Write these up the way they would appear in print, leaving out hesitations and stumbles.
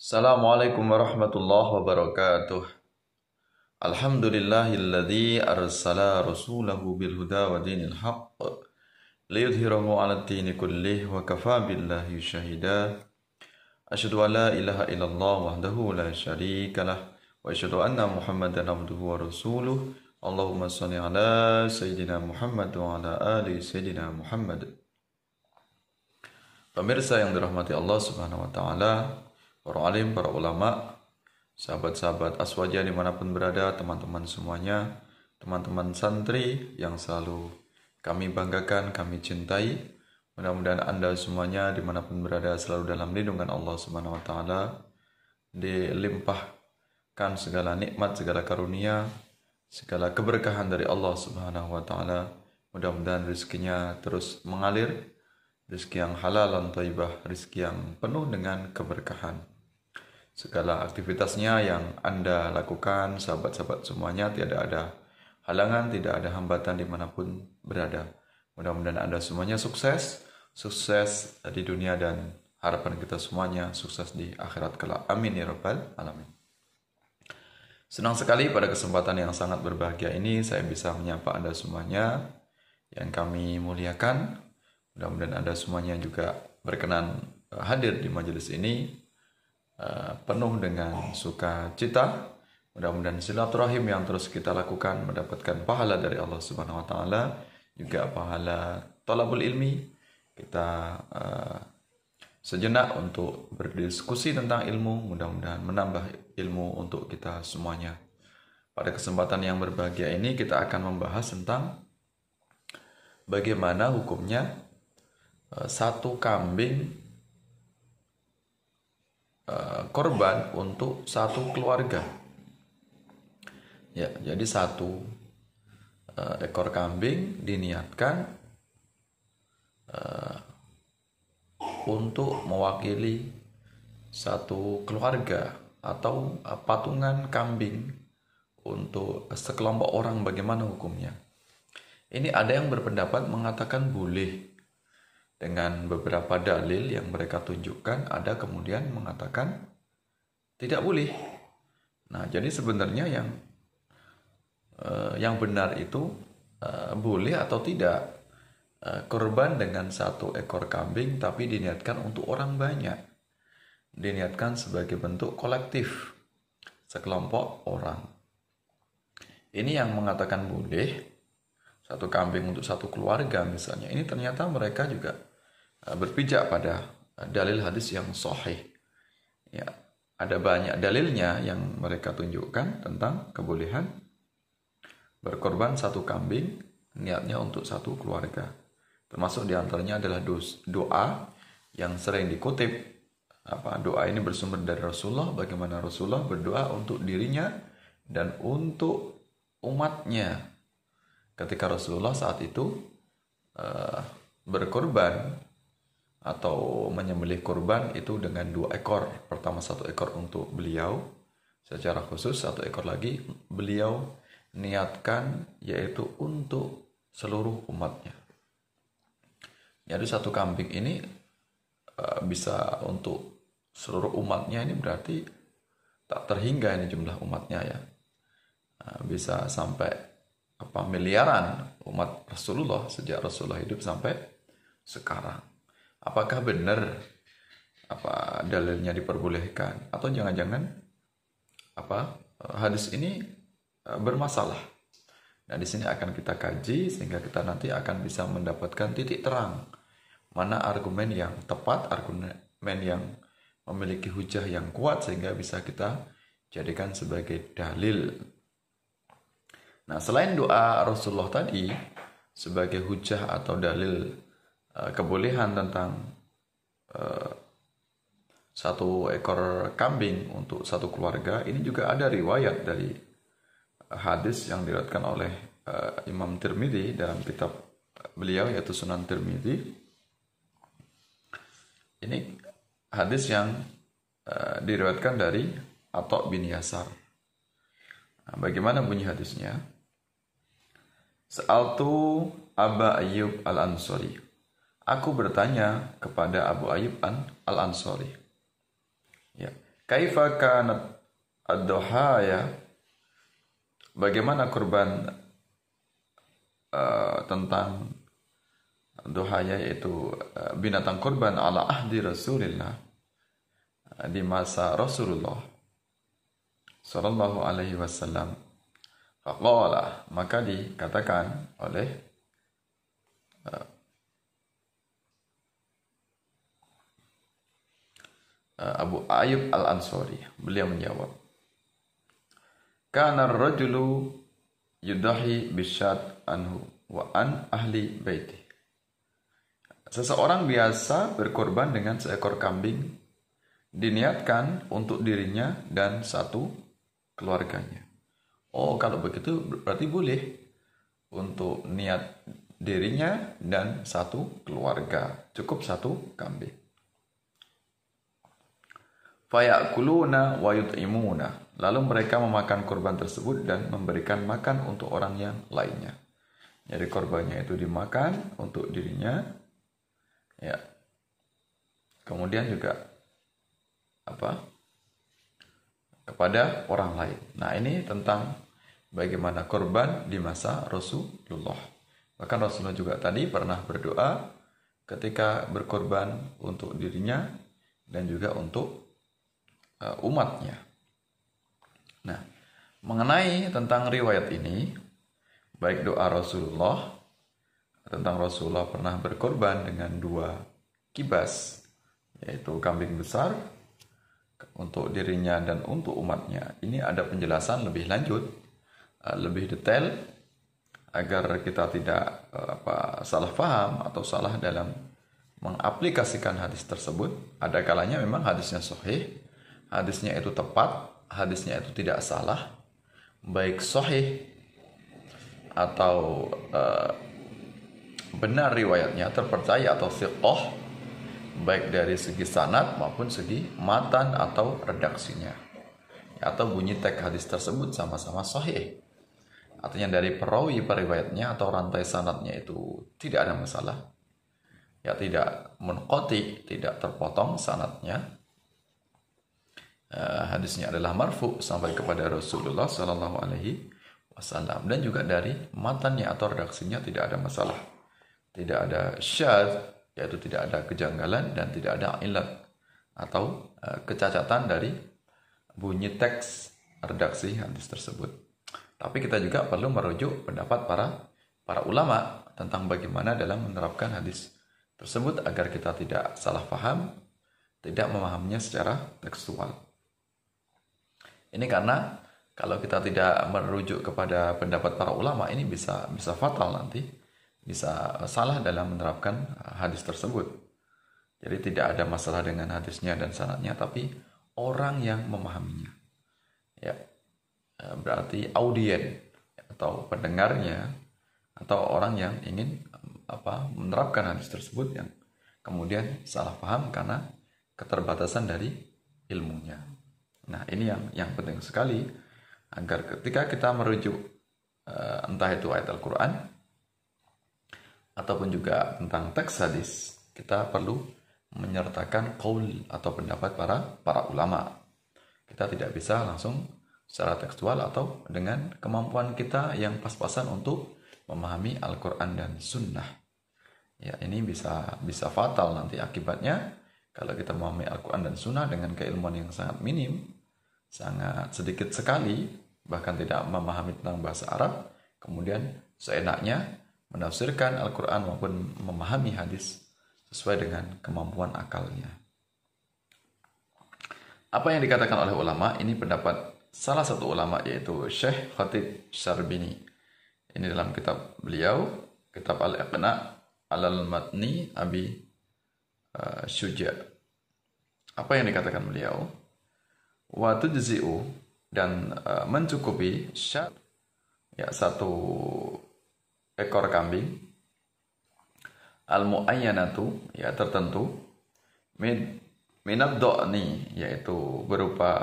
Assalamualaikum warahmatullahi wabarakatuh. Alhamdulillahilladzi arsala rasulahu bil huda wa dinil haqq liyudhhirahu 'alad dini kullih wa kafaa billahi syahida. Asyhadu an la ilaha illallah wahdahu la syarikalah wa asyhadu anna Muhammadan abduhu wa rasuluh. Allahumma shalli ala sayyidina Muhammad wa ala ali sayyidina Muhammad. Pemirsa yang dirahmati Allah Subhanahu wa taala, para alim, para ulama, sahabat-sahabat Aswaja dimanapun berada, teman-teman semuanya, teman-teman santri yang selalu kami banggakan, kami cintai. Mudah-mudahan Anda semuanya dimanapun berada selalu dalam lindungan Allah Subhanahu wa taala, dilimpahkan segala nikmat, segala karunia, segala keberkahan dari Allah Subhanahu wa taala. Mudah-mudahan rezekinya terus mengalir, rezeki yang halal dan thayyibah, rezeki yang penuh dengan keberkahan. Segala aktivitasnya yang Anda lakukan, sahabat-sahabat semuanya, tidak ada halangan, tidak ada hambatan dimanapun berada. Mudah-mudahan Anda semuanya sukses di dunia dan harapan kita semuanya sukses di akhirat kelak. Amin ya rabbal alamin. Senang sekali pada kesempatan yang sangat berbahagia ini saya bisa menyapa Anda semuanya yang kami muliakan. Mudah-mudahan Anda semuanya juga berkenan hadir di majelis ini penuh dengan sukacita. Mudah-mudahan silaturahim yang terus kita lakukan mendapatkan pahala dari Allah Subhanahu wa taala, juga pahala thalabul ilmi. Kita sejenak untuk berdiskusi tentang ilmu, mudah-mudahan menambah ilmu untuk kita semuanya. Pada kesempatan yang berbahagia ini kita akan membahas tentang bagaimana hukumnya satu kambing korban untuk satu keluarga. Ya, jadi satu ekor kambing diniatkan untuk mewakili satu keluarga atau patungan kambing untuk sekelompok orang. Bagaimana hukumnya? Ini ada yang berpendapat mengatakan boleh dengan beberapa dalil yang mereka tunjukkan, ada kemudian mengatakan tidak boleh. Nah, jadi sebenarnya yang benar itu boleh atau tidak korban dengan satu ekor kambing, tapi diniatkan untuk orang banyak, diniatkan sebagai bentuk kolektif sekelompok orang. Ini yang mengatakan boleh satu kambing untuk satu keluarga misalnya. Ini ternyata mereka juga berpijak pada dalil hadis yang sahih. Ya, ada banyak dalilnya yang mereka tunjukkan tentang kebolehan berkorban satu kambing niatnya untuk satu keluarga. Termasuk diantaranya adalah doa yang sering dikutip. Doa ini bersumber dari Rasulullah, bagaimana Rasulullah berdoa untuk dirinya dan untuk umatnya ketika Rasulullah saat itu berkorban atau menyembelih korban itu dengan 2 ekor. Pertama 1 ekor untuk beliau secara khusus, 1 ekor lagi beliau niatkan yaitu untuk seluruh umatnya. Jadi satu kambing ini bisa untuk seluruh umatnya, ini berarti tak terhingga ini jumlah umatnya ya. Bisa sampai miliaran umat Rasulullah sejak Rasulullah hidup sampai sekarang. Apakah benar dalilnya diperbolehkan atau jangan-jangan hadis ini bermasalah? Nah, di sini akan kita kaji sehingga kita nanti akan bisa mendapatkan titik terang mana argumen yang tepat, argumen yang memiliki hujah yang kuat sehingga bisa kita jadikan sebagai dalil. Nah, selain doa Rasulullah tadi sebagai hujah atau dalil kebolehan tentang satu ekor kambing untuk satu keluarga, ini juga ada riwayat dari hadis yang diriwayatkan oleh Imam Tirmidzi dalam kitab beliau yaitu Sunan Tirmidzi. Ini hadis yang diriwayatkan dari Atha bin Yasar. Nah, bagaimana bunyi hadisnya? Sa'altu Aba Ayyub al-Ansari. Aku bertanya kepada Abu Ayyub al-Ansari. Ya, kaifa kanat ad-duhaya, bagaimana kurban tentang duhaya, yaitu binatang kurban ala ahdi Rasulillah, di masa Rasulullah sallallahu alaihi wasallam. Faqala, maka dikatakan oleh Abu Ayyub Al-Ansari, beliau menjawab, kana ar-rajulu yudahi bisyat anhu wa an ahli baiti. Seseorang biasa berkorban dengan seekor kambing, diniatkan untuk dirinya dan satu keluarganya. Oh, kalau begitu berarti boleh untuk niat dirinya dan satu keluarga, cukup satu kambing. Fayakuluna wa yut'imuna, lalu mereka memakan korban tersebut dan memberikan makan untuk orang yang lainnya. Jadi korbannya itu dimakan untuk dirinya, ya. Kemudian juga kepada orang lain. Nah, ini tentang bagaimana korban di masa Rasulullah. Bahkan Rasulullah juga tadi pernah berdoa ketika berkorban untuk dirinya dan juga untuk umatnya. Nah, mengenai tentang riwayat ini, baik doa Rasulullah tentang Rasulullah pernah berkorban dengan 2 kibas, yaitu kambing besar untuk dirinya dan untuk umatnya. Ini ada penjelasan lebih lanjut, lebih detail, agar kita tidak salah paham atau salah dalam mengaplikasikan hadis tersebut. Ada kalanya memang hadisnya sahih, hadisnya itu tepat, hadisnya itu tidak salah, baik sahih atau benar riwayatnya, terpercaya atau thiqah, baik dari segi sanad maupun segi matan atau redaksinya, atau bunyi teks hadis tersebut sama-sama sahih. Artinya dari perawi periwayatnya atau rantai sanadnya itu tidak ada masalah, ya, tidak munqati, tidak terpotong sanadnya. Hadisnya adalah marfu sampai kepada Rasulullah Sallallahu Alaihi Wasallam, dan juga dari matannya atau redaksinya tidak ada masalah, tidak ada syadz, yaitu tidak ada kejanggalan, dan tidak ada ilat atau kecacatan dari bunyi teks redaksi hadis tersebut. Tapi kita juga perlu merujuk pendapat para ulama tentang bagaimana dalam menerapkan hadis tersebut agar kita tidak salah paham, tidak memahaminya secara tekstual. Ini karena kalau kita tidak merujuk kepada pendapat para ulama, ini bisa fatal nanti, bisa salah dalam menerapkan hadis tersebut. Jadi tidak ada masalah dengan hadisnya dan sanadnya, tapi orang yang memahaminya, ya, berarti audien atau pendengarnya atau orang yang ingin menerapkan hadis tersebut yang kemudian salah paham karena keterbatasan dari ilmunya. Nah, ini yang penting sekali, agar ketika kita merujuk entah itu ayat Al-Quran ataupun juga tentang teks hadis, kita perlu menyertakan qaul atau pendapat para ulama. Kita tidak bisa langsung secara tekstual atau dengan kemampuan kita yang pas-pasan untuk memahami Al-Quran dan Sunnah. Ya, ini bisa fatal nanti akibatnya kalau kita memahami Al-Quran dan Sunnah dengan keilmuan yang sangat minim, sangat sedikit sekali, bahkan tidak memahami tentang bahasa Arab, kemudian seenaknya menafsirkan Al-Quran maupun memahami hadis sesuai dengan kemampuan akalnya. Apa yang dikatakan oleh ulama, ini pendapat salah satu ulama, yaitu Syekh Khatib Syarbini. Ini dalam kitab beliau, kitab Al-Iqna' alal Matni Abi Syuja. Apa yang dikatakan beliau? Wa tujzi'u, dan mencukupi syat, ya, 1 ekor kambing, al-muayyanatu, ya, tertentu, minad do'ni, yaitu berupa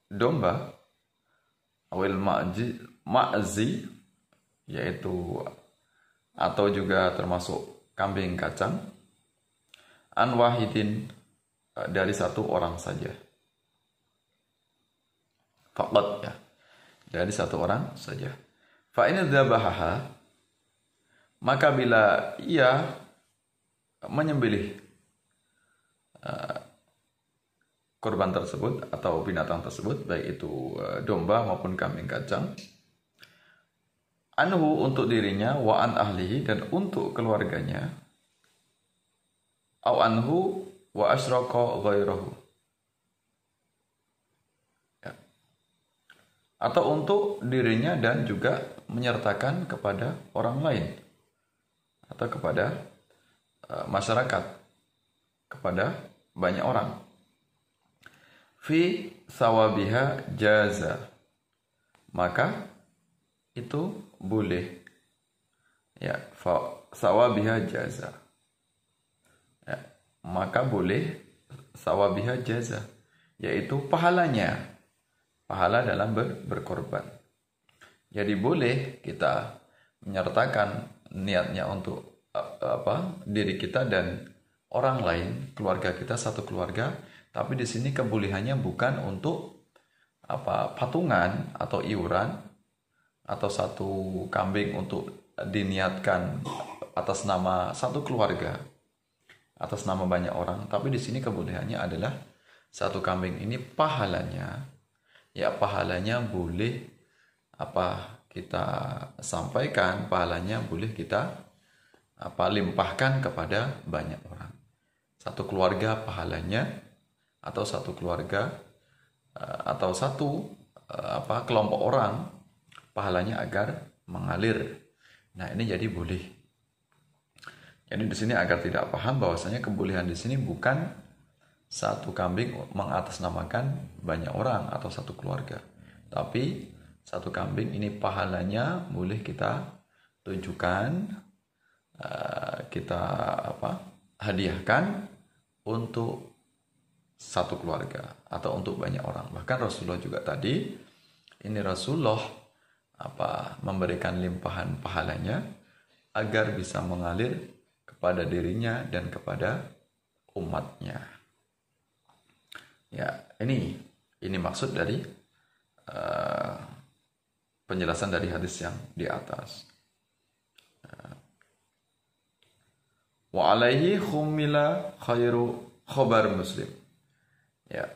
domba, awil ma'zi, yaitu atau juga termasuk kambing kacang, an wahidin, dari 1 orang saja. faqat ya, dari satu orang saja. Fa in dzabahaha, maka bila ia menyembelih korban tersebut atau binatang tersebut, baik itu domba maupun kambing kacang, anhu untuk dirinya, wa an ahlihi dan untuk keluarganya, au anhu wa asyraka ghairahu, ya. Atau untuk dirinya dan juga menyertakan kepada orang lain atau kepada masyarakat, kepada banyak orang. Fi sawabiha jaza, maka itu boleh, ya. Sawabiha jaza, ya, maka boleh sawabiha jaza, yaitu pahalanya, pahala dalam berkorban. Jadi boleh kita menyertakan niatnya untuk diri kita dan orang lain, keluarga kita, satu keluarga. Tapi di sini kebolehannya bukan untuk patungan atau iuran atau satu kambing untuk diniatkan atas nama satu keluarga, atas nama banyak orang. Tapi di sini kebolehannya adalah satu kambing ini pahalanya, ya pahalanya boleh kita sampaikan, pahalanya boleh kita limpahkan kepada banyak orang. Satu keluarga pahalanya, atau satu keluarga atau satu kelompok orang pahalanya agar mengalir. Nah, ini jadi boleh. Jadi di sini agar tidak paham bahwasanya kebolehan di sini bukan satu kambing mengatasnamakan banyak orang atau satu keluarga. Tapi satu kambing ini pahalanya boleh kita tunjukkan, kita hadiahkan untuk satu keluarga atau untuk banyak orang. Bahkan Rasulullah juga tadi, ini Rasulullah memberikan limpahan pahalanya agar bisa mengalir kepada dirinya dan kepada umatnya. Ya, ini maksud dari penjelasan dari hadis yang di atas. Wa alaihi khumila khairu khabar Muslim. Ya.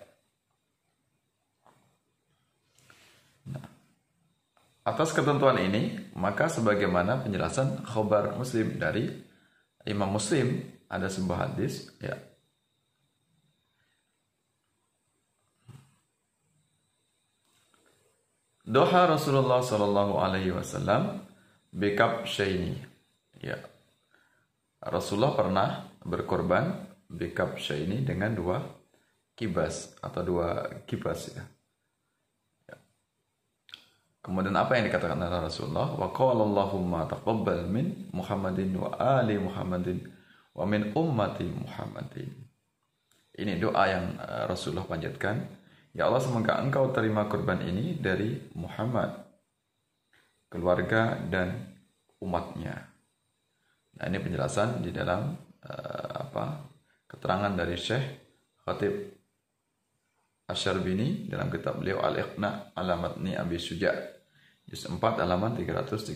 Nah, atas ketentuan ini, maka sebagaimana penjelasan khabar Muslim dari Imam Muslim, ada sebuah hadis, ya. Doha Rasulullah sallallahu alaihi wasallam bikab syaini. Ya. Rasulullah pernah berkorban bikab syaini dengan dua kibas atau dua kibas, ya. Kemudian apa yang dikatakan oleh Rasulullah? Wa qala Allahumma taqabbal min Muhammadin wa ali Muhammadin wa min ummati Muhammadin. Ini doa yang Rasulullah panjatkan. Ya Allah, semoga Engkau terima kurban ini dari Muhammad, keluarga dan umatnya. Nah, ini penjelasan di dalam keterangan dari Syekh Khatib Asy-Syarbini dalam kitab beliau Al-Iqna' ala Matni Abi Syuja' juz 4 halaman 332.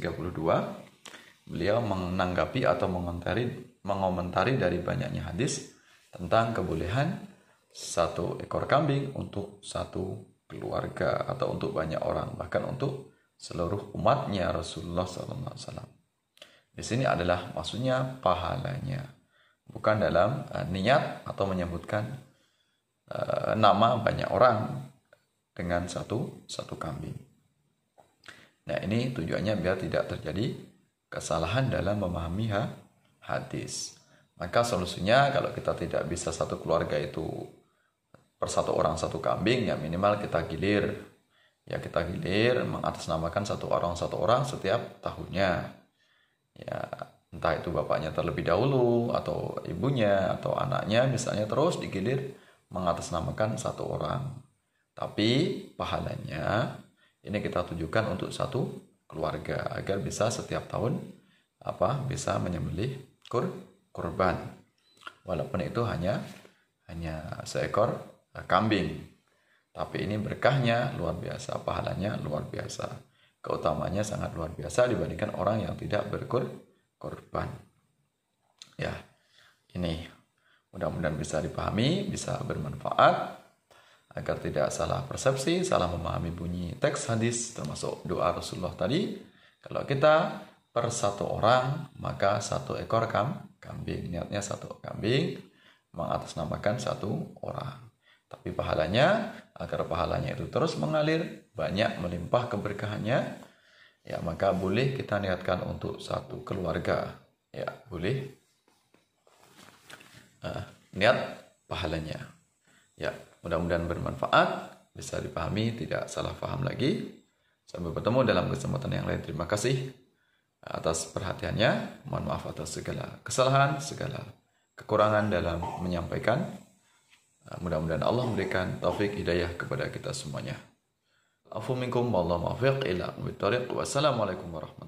Beliau menanggapi atau mengomentari dari banyaknya hadis tentang kebolehan satu ekor kambing untuk satu keluarga atau untuk banyak orang, bahkan untuk seluruh umatnya Rasulullah SAW. Di sini adalah maksudnya pahalanya, bukan dalam niat atau menyebutkan nama banyak orang dengan satu kambing. Nah, ini tujuannya biar tidak terjadi kesalahan dalam memahami hadis. Maka solusinya kalau kita tidak bisa satu keluarga itu per satu orang satu kambing, ya minimal kita gilir. Ya, kita gilir mengatasnamakan satu orang setiap tahunnya. Ya, entah itu bapaknya terlebih dahulu atau ibunya atau anaknya misalnya, terus digilir mengatasnamakan satu orang. Tapi pahalanya ini kita tujukan untuk satu keluarga agar bisa setiap tahun bisa menyembelih kurban. Walaupun itu hanya seekor kambing. Tapi ini berkahnya luar biasa, pahalanya luar biasa, keutamanya sangat luar biasa dibandingkan orang yang tidak berkorban. Ya, ini mudah-mudahan bisa dipahami, bisa bermanfaat, agar tidak salah persepsi, salah memahami bunyi teks hadis, termasuk doa Rasulullah tadi. Kalau kita per satu orang, maka satu ekor kambing. Niatnya satu kambing, mengatasnamakan satu orang. Tapi pahalanya, agar pahalanya itu terus mengalir, banyak melimpah keberkahannya, ya maka boleh kita niatkan untuk satu keluarga. Ya, boleh niat pahalanya. Ya, mudah-mudahan bermanfaat, bisa dipahami, tidak salah paham lagi. Sampai bertemu dalam kesempatan yang lain. Terima kasih atas perhatiannya. Mohon maaf atas segala kesalahan, segala kekurangan dalam menyampaikan. Mudah-mudahan Allah memberikan taufik hidayah kepada kita semuanya. Afu minkum wallahu muwaffiq ila aqwamit thoriq. Wassalamualaikum warahmatullahi wabarakatuh.